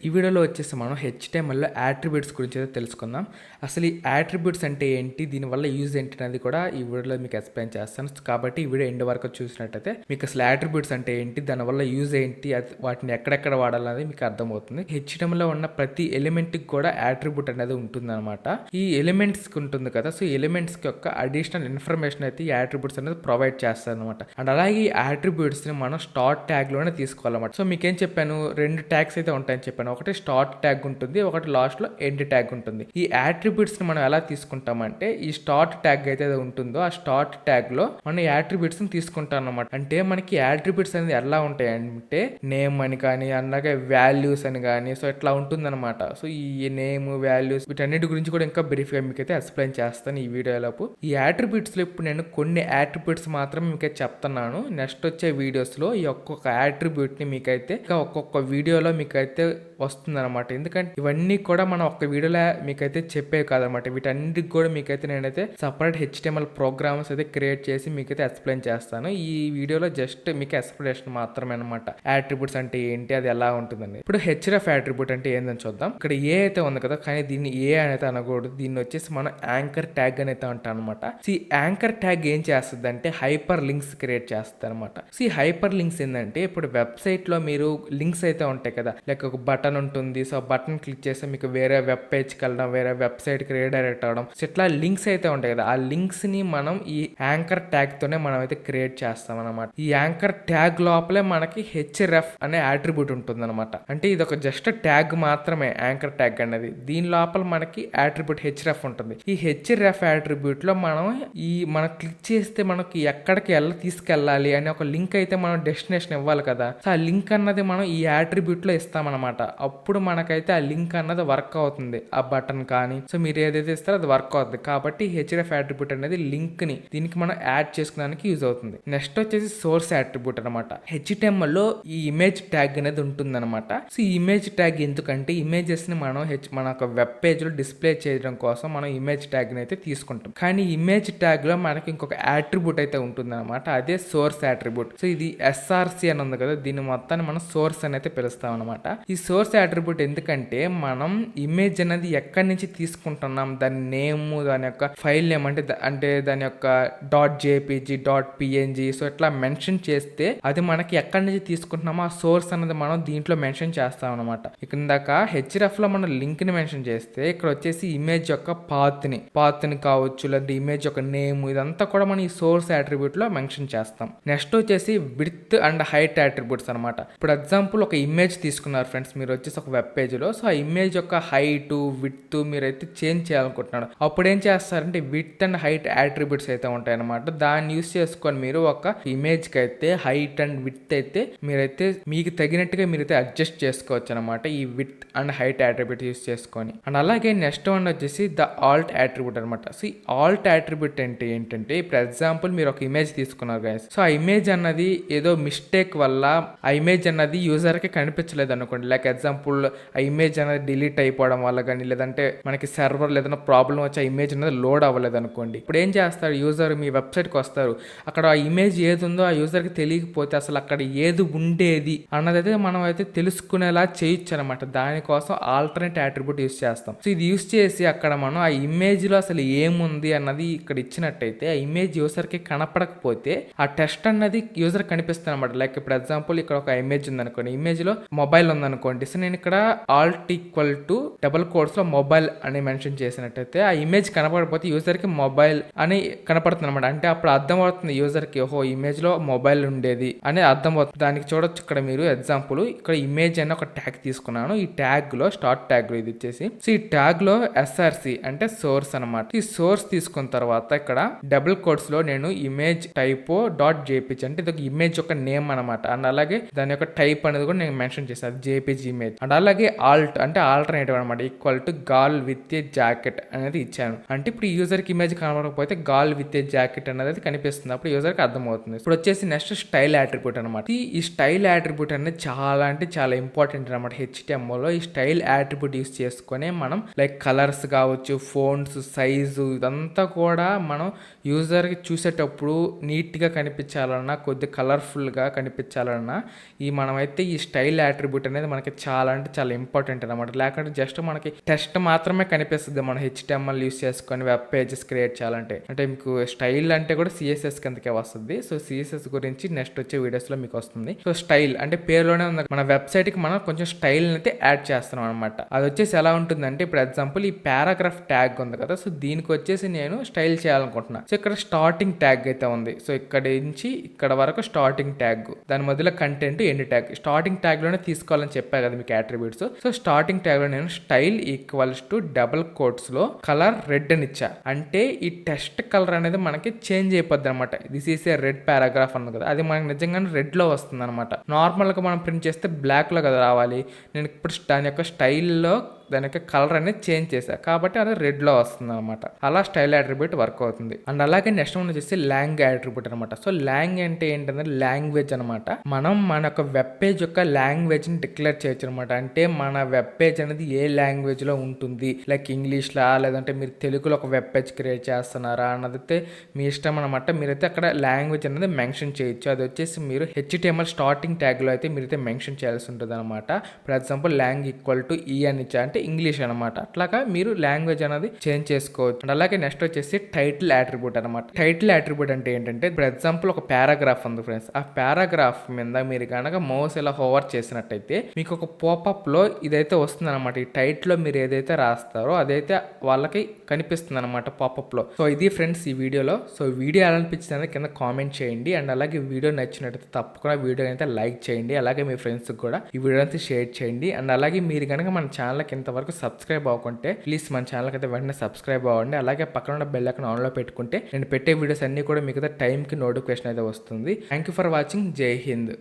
ఈ వీడియోలో వచ్చేసి మనం HTMLలో యాట్రిబ్యూట్స్ గురించి అయితే తెలుసుకుందాం. అసలు ఈ యాట్రిబ్యూట్స్ అంటే ఏంటి, దీనివల్ల యూజ్ ఏంటి అనేది కూడా ఈ వీడియోలో మీకు ఎక్స్ప్లెయిన్ చేస్తాను. కాబట్టి ఈ వీడియో ఎండ్ వరకు చూసినట్టయితే మీకు అసలు యాట్రిబ్యూట్స్ అంటే ఏంటి, దానివల్ల యూజ్ ఏంటి, వాటిని ఎక్కడెక్కడ వాడాలనేది మీకు అర్థమవుతుంది. HTMLలో ఉన్న ప్రతి ఎలిమెంట్కి కూడా యాట్రిబ్యూట్ అనేది ఉంటుందన్నమాట. ఈ ఎలిమెంట్స్కి ఉంటుంది కదా, సో ఈ ఎలిమెంట్స్కి యొక్క అడిషనల్ ఇన్ఫర్మేషన్ అయితే ఈ యాట్రిబ్యూట్స్ అనేది ప్రొవైడ్ చేస్తారు అనమాట. అండ్ అలాగే ఈ యాట్రిబ్యూట్స్ని మనం స్టార్ట్ ట్యాగ్లోనే తీసుకోవాలన్నమాట. సో మీకేం చెప్పాను, 2 ట్యాగ్స్ అయితే ఉంటాయని చెప్పాను. ఒకటి స్టార్ట్ ట్యాగ్ ఉంటుంది, ఒకటి లాస్ట్లో ఎండ్ ట్యాగ్ ఉంటుంది. ఈ యాట్రిబ్యూట్స్ ని మనం ఎలా తీసుకుంటామంటే, ఈ స్టార్ట్ ట్యాగ్ అయితే ఉంటుందో ఆ స్టార్ట్ ట్యాగ్ లో మనం యాట్రిబ్యూట్స్ ని తీసుకుంటాం అన్నమాట. అంటే మనకి యాట్రిబ్యూట్స్ అనేది ఎలా ఉంటాయి అంటే, నేమ్ అని కానీ, అలాగే వాల్యూస్ అని కానీ, సో ఇట్లా ఉంటుందన్నమాట. సో ఈ నేమ్, వాల్యూస్ వీటన్నిటి గురించి కూడా ఇంకా బ్రీఫ్ గా మీకైతే ఎక్స్ప్లెయిన్ చేస్తాను ఈ వీడియోలోపు. ఈ యాట్రిబ్యూట్స్ లో ఇప్పుడు నేను కొన్ని యాట్రిబ్యూట్స్ మాత్రం మీకైతే చెప్తున్నాను. నెక్స్ట్ వచ్చే వీడియోస్ లో ఈ ఒక్కొక్క యాట్రిబ్యూట్ ని మీకైతే ఒక్కొక్క వీడియోలో మీకైతే వస్తుందన్నమాట. ఎందుకంటే ఇవన్నీ కూడా మనం ఒక్క వీడియోలో మీకైతే చెప్పేవి కాదనమాట. వీటన్నిటికి కూడా మీకైతే నేనైతే సపరేట్ HTML ప్రోగ్రామ్స్ అయితే క్రియేట్ చేసి మీకైతే ఎక్స్ప్లెయిన్ చేస్తాను. ఈ వీడియోలో జస్ట్ మీకు ఎక్స్ప్లెనేషన్ మాత్రమే అనమాట. యాట్రిబ్యూట్స్ అంటే ఏంటి, అది ఎలా ఉంటుందని. ఇప్పుడు href యాట్రిబ్యూట్ అంటే ఏందని చూద్దాం. ఇక్కడ ఏ అయితే ఉంది కదా, కానీ దీన్ని ఏ అనేది అనకూడదు. దీన్ని వచ్చేసి మనం యాంకర్ ట్యాగ్ అని అయితే అంటాం అనమాట. ఈ యాంకర్ ట్యాగ్ ఏం చేస్తుంది అంటే హైపర్ లింక్స్ క్రియేట్ చేస్తుంది అనమాట. ఈ హైపర్ లింక్స్ ఏంటంటే, ఇప్పుడు వెబ్సైట్ లో మీరు లింక్స్ అయితే ఉంటాయి కదా, లైక్ ఒక బటన్ ఉంటుంది. సో బటన్ క్లిక్ చేస్తే మీకు వేరే వెబ్ పేజ్కి వెళ్ళడం, వేరే వెబ్సైట్కి రీడైరెక్ట్ అవ్వడం, సో ఇట్లా లింక్స్ అయితే ఉంటాయి కదా, ఆ లింక్స్ ని మనం ఈ యాంకర్ ట్యాగ్ తోనే మనం అయితే క్రియేట్ చేస్తాం అనమాట. ఈ యాంకర్ ట్యాగ్ లోపలే మనకి href అనే యాట్రిబ్యూట్ ఉంటుంది అనమాట. అంటే ఇది ఒక జస్ట్ ట్యాగ్ మాత్రమే, యాంకర్ ట్యాగ్ అనేది. దీని లోపల మనకి యాట్రిబ్యూట్ href ఉంటుంది. ఈ href యాట్రిబ్యూట్ లో మనం క్లిక్ చేస్తే మనకి ఎక్కడికి తీసుకెళ్ళాలి అనే ఒక లింక్ అయితే మనం డెస్టినేషన్ ఇవ్వాలి కదా, సో ఆ లింక్ అన్నది మనం ఈ యాట్రిబ్యూట్ లో ఇస్తామన్నమాట. అప్పుడు మనకైతే ఆ లింక్ అన్నది వర్క్ అవుతుంది, ఆ బటన్ కానీ, సో మీరు ఏదైతే ఇస్తారో అది వర్క్ అవుతుంది. కాబట్టి href యాట్రిబ్యూట్ అనేది లింక్ ని దీనికి మనం యాడ్ చేసుకోవడానికి యూజ్ అవుతుంది. నెక్స్ట్ వచ్చేసి సోర్స్ యాట్రిబ్యూట్ అనమాట. HTML లో ఈ ఇమేజ్ ట్యాగ్ అనేది ఉంటుంది అనమాట. సో ఈ ఇమేజ్ ట్యాగ్ ఎందుకంటే, ఇమేజెస్ ని మనం మన ఒక వెబ్ పేజ్ లో డిస్ప్లే చేయడం కోసం మనం ఇమేజ్ ట్యాగ్ ని అయితే తీసుకుంటాం. కానీ ఇమేజ్ ట్యాగ్ లో మనకి ఇంకొక యాట్రిబ్యూట్ అయితే ఉంటుంది అనమాట, అదే సోర్స్ యాట్రిబ్యూట్. సో ఇది SRC అని ఉంది కదా, దీన్ని మొత్తాన్ని మనం సోర్స్ అని అయితే పిలుస్తాం అనమాట. ఈ సోర్స్ యాట్రిబ్యూట్ ఎందుకంటే, మనం ఇమేజ్ అనేది ఎక్కడి నుంచి తీసుకుంటున్నాం, దాని నేమ్, దాని యొక్క ఫైల్ నేమ్ అంటే దాని యొక్క .jpg .png, సో ఇట్లా మెన్షన్ చేస్తే అది మనకి ఎక్కడి నుంచి తీసుకుంటున్నామో ఆ సోర్స్ అనేది మనం దీంట్లో మెన్షన్ చేస్తాం అనమాట. ఇందాక href లో మనం లింక్ ని మెన్షన్ చేస్తే, ఇక్కడ వచ్చేసి ఇమేజ్ యొక్క పాత్ ని కావచ్చు, లేదా ఇమేజ్ యొక్క నేమ్, ఇదంతా కూడా మనం ఈ సోర్స్ యాట్రిబ్యూట్ లో మెన్షన్ చేస్తాం. నెక్స్ట్ వచ్చేసి విడ్త్ అండ్ హైట్ యాట్రిబ్యూట్స్ అనమాట. ఇప్పుడు ఎగ్జాంపుల్ ఒక ఇమేజ్ తీసుకున్నారు ఫ్రెండ్స్, మీరు వచ్చేసి ఒక వెబ్ పేజ్ లో, సో ఆ ఇమేజ్ యొక్క హైట్, విడ్త్ మీరైతే చేంజ్ చేయాలనుకుంటున్నాడు. అప్పుడు ఏం చేస్తారంటే, విడ్త్ అండ్ హైట్ యాట్రిబ్యూట్స్ అయితే ఉంటాయన్నమాట. దాన్ని యూస్ చేసుకొని మీరు ఒక ఇమేజ్ కి అయితే హైట్ అండ్ విడ్త్ అయితే మీరైతే మీకు తగినట్టుగా మీరైతే అడ్జస్ట్ చేసుకోవచ్చు అనమాట, ఈ width and height attribute use చేసుకొని. అండ్ అలాగే నెక్స్ట్ వన్ వచ్చేసి ద ఆల్ట్ యాట్రిబ్యూట్ అనమాట. సో ఈ ఆల్ట్ యాట్రిబ్యూట్ అంటే ఏంటంటే, ఇప్పుడు ఎగ్జాంపుల్ మీరు ఒక ఇమేజ్ తీసుకున్నారు గైస్, సో ఆ ఇమేజ్ అన్నది ఏదో మిస్టేక్ వల్ల ఆ ఇమేజ్ అన్నది యూజర్ కి కనిపించలేదు అనుకోండి. లైక్ ఎగ్జాంపుల్ ఆ ఇమేజ్ అనేది డిలీట్ అయిపోవడం వల్ల కానీ, లేదంటే మనకి సర్వర్ ఏదైనా ప్రాబ్లం వచ్చి ఆ ఇమేజ్ అనేది లోడ్ అవ్వలేదు అనుకోండి. ఇప్పుడు ఏం చేస్తారు, యూజర్ మీ వెబ్సైట్కి వస్తారు, అక్కడ ఆ ఇమేజ్ ఏది ఉందో ఆ యూజర్కి తెలియకపోతే అసలు అక్కడ ఏది ఉండేది అన్నదైతే మనం అయితే తెలుసుకునేలా చేయొచ్చు అనమాట. దానికోసం ఆల్టర్నేట్ యాట్రిబ్యూట్ యూస్ చేస్తాం. సో ఇది యూస్ చేసి అక్కడ మనం ఆ ఇమేజ్ లో అసలు ఏముంది అన్నది ఇక్కడ ఇచ్చినట్టయితే, ఆ ఇమేజ్ యూజర్ కి కనపడకపోతే ఆ టెస్ట్ అన్నది యూజర్ కనిపిస్తుంది అనమాట. లైక్ ఇప్పుడు ఎగ్జాంపుల్ ఇక్కడ ఒక ఇమేజ్ ఉంది అనుకోండి, ఇమేజ్ లో మొబైల్ ఉంది అనుకోండి, సో నేను ఇక్కడ alt equal to double quotes లో మొబైల్ అని మెన్షన్ చేసినట్టయితే ఆ ఇమేజ్ కనపడకపోతే యూజర్ కి మొబైల్ అని కనపడుతుంది అనమాట. అంటే అప్పుడు అర్థం అవుతుంది యూజర్ కి, ఓహో ఇమేజ్ లో మొబైల్ ఉండేది అని అర్థం అవుతుంది. దానికి చూడొచ్చు ఇక్కడ మీరు ఎగ్జాంపుల్, ఇక్కడ ఇమేజ్ అని ఒక ట్యాగ్ తీసుకున్నాను. ఈ ట్యాగ్ లో స్టార్ట్ ట్యాగ్ లో ఇది వచ్చేసి, సో ఈ ట్యాగ్ లో SRC అంటే సోర్స్ అనమాట. ఈ సోర్స్ తీసుకున్న తర్వాత ఇక్కడ డబుల్ కోట్స్ లో నేను ఇమేజ్ టైపో .jpg అంటే ఇది ఒక ఇమేజ్ యొక్క నేమ్ అనమాట. అండ్ అలాగే దాని యొక్క టైప్ అనేది కూడా నేను మెన్షన్ చేశాను, JPG ఇమేజ్. అండ్ అలాగే ఆల్ట్ అంటే ఆల్టర్నేటివ్ అనమాట, equal to gal with a jacket అనేది ఇచ్చాను. అంటే ఇప్పుడు యూజర్ కి ఇమేజ్ కనబడకపోతే గాల్ విత్ ఏ జాకెట్ అనేది కనిపిస్తుంది, అప్పుడు యూజర్ కి అర్థమవుతుంది. ఇప్పుడు వచ్చేసి నెక్స్ట్ స్టైల్ యాట్రిబ్యూట్ అనమాట. ఈ స్టైల్ యాట్రిబ్యూట్ అనేది చాలా అంటే చాలా ఇంపార్టెంట్ అనమాట. HTML లో ఈ స్టైల్ యాట్రిబ్యూట్ యూస్ చేసుకుని మనం లైక్ కలర్స్ కావచ్చు, ఫోన్స్ సైజు, ఇదంతా కూడా మనం యూజర్ కి చూసేటప్పుడు నీట్ గా కనిపించాలన్నా, కొద్ది కలర్ఫుల్ గా కనిపించాలన్నా మనమైతే ఈ స్టైల్ యాట్రిబ్యూట్ అనేది మనకి చాలా అంటే చాలా ఇంపార్టెంట్ అనమాట. లేకుంటే జస్ట్ మనకి టెస్ట్ మాత్రమే కనిపిస్తుంది మనం HTML యూస్ చేసుకొని వెబ్ పేజెస్ క్రియేట్ చేయాలంటే. అంటే మీకు స్టైల్ అంటే కూడా CSS కిందకే వస్తుంది. సో CSS గురించి నెక్స్ట్ వచ్చే వీడియోస్లో మీకు వస్తుంది. సో స్టైల్ అంటే పేరులోనే ఉంది, మన వెబ్సైట్కి మనం కొంచెం స్టైల్ అయితే యాడ్ చేస్తున్నాం అనమాట. అది వచ్చేసి ఎలా ఉంటుందంటే ఇప్పుడు ఎగ్జాంపుల్ ఈ పారాగ్రాఫ్ ట్యాగ్ ఉంది కదా, సో దీనికి వచ్చేసి నేను స్టైల్ చేయాలనుకుంటున్నా. సో ఇక్కడ స్టార్టింగ్ ట్యాగ్ అయితే ఉంది. సో ఇక్కడ నుంచి ఇక్కడ వరకు స్టార్టింగ్ ట్యాగ్, దాని మధ్యలో content end tag. Starting tag లోనే తీసుకోవాలని చెప్పా కదా మీకు అట్రిబ్యూట్స్. సో స్టార్టింగ్ ట్యాగ్ లో నేను style equals to double quotes లో కలర్ రెడ్ అని ఇచ్చా. అంటే ఈ టెక్స్ట్ కలర్ అనేది మనకి చేంజ్ అయిపోద్ది అనమాట. This is a red paragraph అన్నది కదా, అది మనకి నిజంగానే రెడ్ లో వస్తుంది అనమాట. నార్మల్ గా మనం ప్రింట్ చేస్తే బ్లాక్ లో కదా రావాలి. నేను ఇప్పుడు దాని యొక్క స్టైల్లో దాని యొక్క కలర్ అనేది చేంజ్ చేశా కాబట్టి అది రెడ్లో వస్తుంది అనమాట. అలా స్టైల్ అట్రిబ్యూట్ వర్క్ అవుతుంది. అండ్ అలాగే నెక్స్ట్ వన్ వచ్చేసి లాంగ్ అట్రిబ్యూట్ అనమాట. సో లాంగ్ అంటే ఏంటంటే లాంగ్వేజ్ అనమాట. మనం మన యొక్క వెబ్ పేజ్ యొక్క లాంగ్వేజ్ ని డిక్లేర్ చేయొచ్చు అనమాట. అంటే మన వెబ్ పేజ్ అనేది ఏ లాంగ్వేజ్ లో ఉంటుంది, లైక్ ఇంగ్లీష్ లా లేదంటే మీరు తెలుగులో ఒక వెబ్ పేజ్ క్రియేట్ చేస్తున్నారా అన్నదైతే మీ ఇష్టం అనమాట. మీరైతే అక్కడ లాంగ్వేజ్ అనేది మెన్షన్ చేయొచ్చు. అది వచ్చేసి మీరు HTML స్టార్టింగ్ ట్యాగ్ లో అయితే మీరైతే మెన్షన్ చేయాల్సి ఉంటుంది అనమాట. For example long equal to ఈ అని ఇచ్చా అంటే ఇంగ్లీష్ అనమాట. అట్లాగా మీరు లాంగ్వేజ్ అనేది చేంజ్ చేసుకోవచ్చు. అండ్ అలాగే నెక్స్ట్ వచ్చేసి టైటిల్ అట్రిబ్యూట్ అనమాట. టైటిల్ అట్రిబ్యూట్ అంటే ఏంటంటే ఫర్ ఎగ్జాంపుల్ ఒక పారాగ్రాఫ్ ఉంది ఫ్రెండ్స్, ఆ పారాగ్రాఫ్ మీద మీరు కనుక మౌస్ ఇలా హోవర్ చేసినట్టయితే మీకు ఒక పాపప్ లో ఇదైతే వస్తుంది అనమాట. ఈ టైటిల్ లో మీరు ఏదైతే రాస్తారో అదైతే వాళ్ళకి కనిపిస్తుంది అనమాట పాపప్ లో. సో ఇది ఫ్రెండ్స్ ఈ వీడియోలో. సో వీడియో ఎలా అనిపించింది కింద కామెంట్ చేయండి. అండ్ అలాగే వీడియో నచ్చినట్టయితే తప్పకుండా వీడియో అయితే లైక్ చేయండి. అలాగే మీ ఫ్రెండ్స్ కూడా ఈ వీడియో అయితే షేర్ చేయండి. అండ్ అలాగే మీరు కనుక మన ఛానల్కి ఇంతవరకు సబ్స్క్రైబ్ అవ్వకుంటే ప్లీజ్ మన ఛానల్కి అయితే వెంటనే సబ్స్క్రైబ్ అవ్వండి. అలాగే పక్కన ఉన్న బెల్ ఐకాన్ ఆన్లో పెట్టుకుంటే నేను పెట్టే వీడియోస్ అన్ని కూడా మీకు టైంకి నోటిఫికేషన్ అయితే వస్తుంది. Thank you for watching. జై హింద్.